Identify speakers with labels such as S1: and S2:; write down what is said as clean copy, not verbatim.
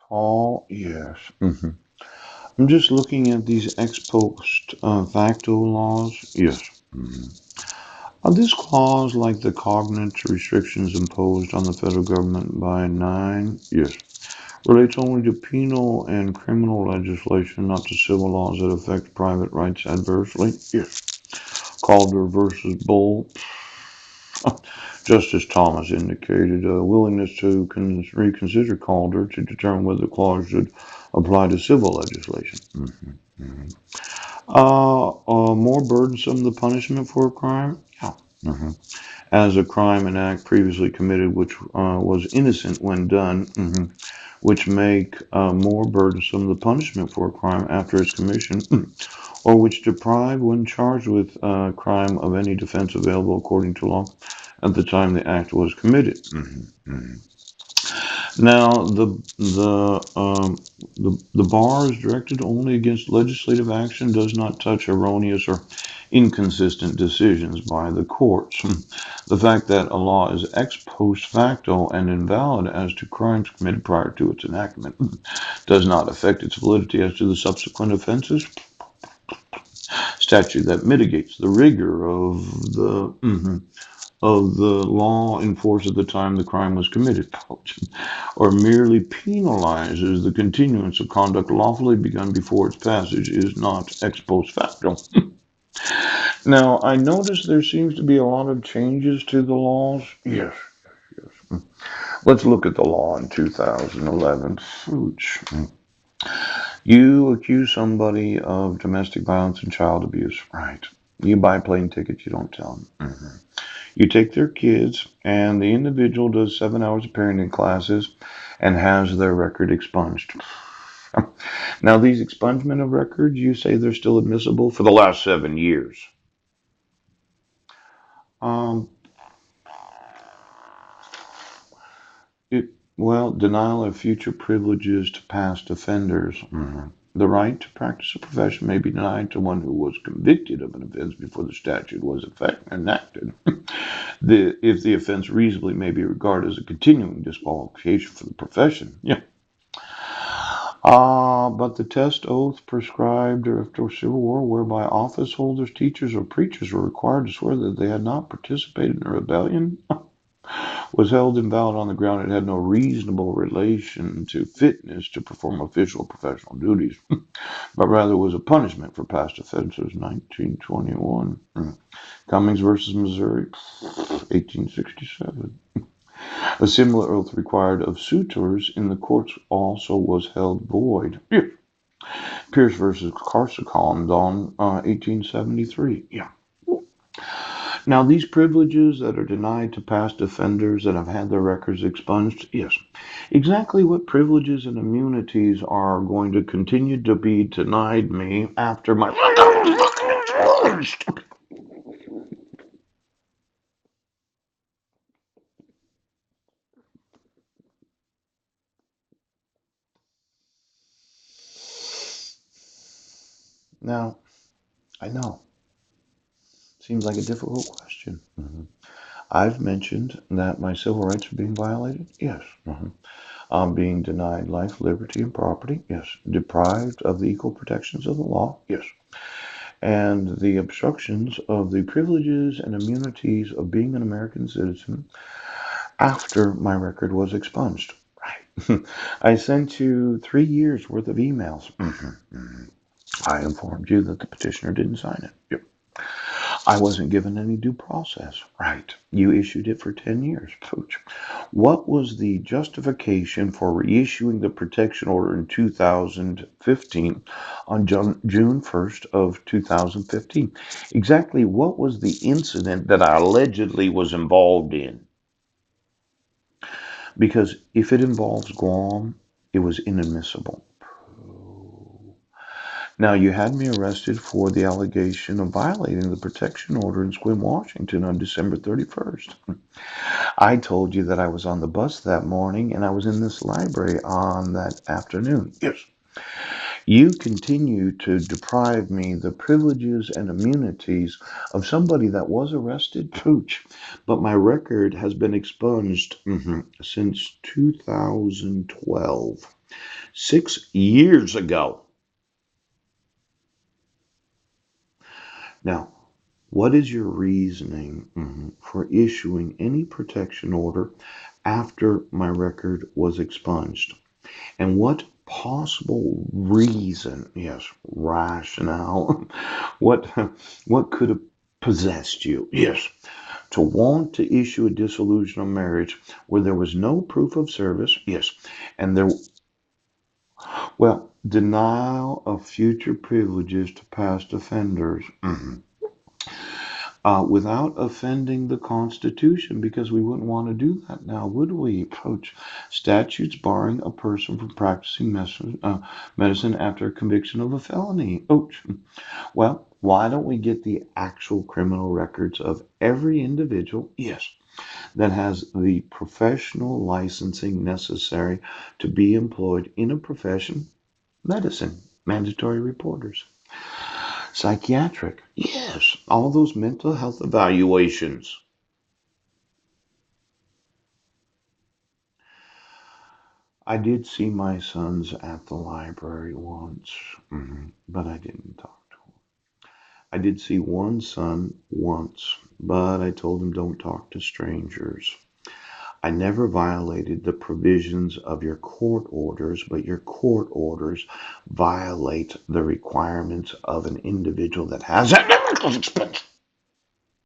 S1: Paul, yes. I'm just looking at these ex post facto laws. Yes. This clause, like the cognate restrictions imposed on the federal government by 9, yes, relates only to penal and criminal legislation, not to civil laws that affect private rights adversely. Yes. Calder versus Bull. Justice Thomas indicated a willingness to reconsider Calder to determine whether the clause should apply to civil legislation. More burdensome the punishment for a crime? Yeah. As a crime an act previously committed which was innocent when done, which make more burdensome the punishment for a crime after its commission, or which deprive when charged with a crime of any defense available according to law at the time the act was committed. Now, the bar is directed only against legislative action, does not touch erroneous or inconsistent decisions by the courts. The fact that a law is ex post facto and invalid as to crimes committed prior to its enactment does not affect its validity as to the subsequent offenses. Statute that mitigates the rigor of the law in force at the time the crime was committed, or merely penalizes the continuance of conduct lawfully begun before its passage is not ex post facto. Now, I notice there seems to be a lot of changes to the laws. Yes, yes. Let's look at the law in 2011. Ouch. You accuse somebody of domestic violence and child abuse. Right. You buy plane tickets, you don't tell them. You take their kids, and the individual does 7 hours of parenting classes and has their record expunged. Now, these expungement of records, you say they're still admissible for the last 7 years. Um, it, well, denial of future privileges to past offenders. The right to practice a profession may be denied to one who was convicted of an offense before the statute was enacted. If the offense reasonably may be regarded as a continuing disqualification for the profession. Yeah. But the test oath prescribed after Civil War, whereby office holders, teachers, or preachers were required to swear that they had not participated in a rebellion, was held invalid on the ground it had no reasonable relation to fitness to perform official or professional duties, but rather was a punishment for past offenses. 1921. Cummings versus Missouri, 1867. A similar oath required of suitors in the courts also was held void. Yeah. Pierce versus Carsacon, 1873. Yeah. Now, these privileges that are denied to past offenders that have had their records expunged, yes. Exactly what privileges and immunities are going to continue to be denied me after my Now, I know, seems like a difficult question. I've mentioned that my civil rights are being violated. Yes. I'm being denied life, liberty, and property. Yes. Deprived of the equal protections of the law. Yes. And the obstructions of the privileges and immunities of being an American citizen after my record was expunged. Right. I sent you 3 years worth of emails. I informed you that the petitioner didn't sign it. Yep. I wasn't given any due process. Right. You issued it for 10 years. Pooch. What was the justification for reissuing the protection order in 2015 on June 1st of 2015? Exactly what was the incident that I allegedly was involved in? Because if it involves Guam, it was inadmissible. Now, you had me arrested for the allegation of violating the protection order in Sequim, Washington on December 31st. I told you that I was on the bus that morning and I was in this library on that afternoon. Yes. You continue to deprive me the privileges and immunities of somebody that was arrested, pooch, but my record has been expunged since 2012, 6 years ago. Now, what is your reasoning for issuing any protection order after my record was expunged? And what possible reason, yes, rationale, what what could have possessed you, yes, to want to issue a dissolution of marriage where there was no proof of service, yes, and there, well, denial of future privileges to past offenders. Without offending the Constitution, because we wouldn't want to do that now, would we? Approach statutes barring a person from practicing medicine after a conviction of a felony. Ouch. Well, why don't we get the actual criminal records of every individual, yes, that has the professional licensing necessary to be employed in a profession? Medicine, mandatory reporters. Psychiatric, yes, all those mental health evaluations. I did see my sons at the library once, but I didn't talk to him. I did see one son once, but I told him don't talk to strangers. I never violated the provisions of your court orders, but your court orders violate the requirements of an individual that has a medical expense.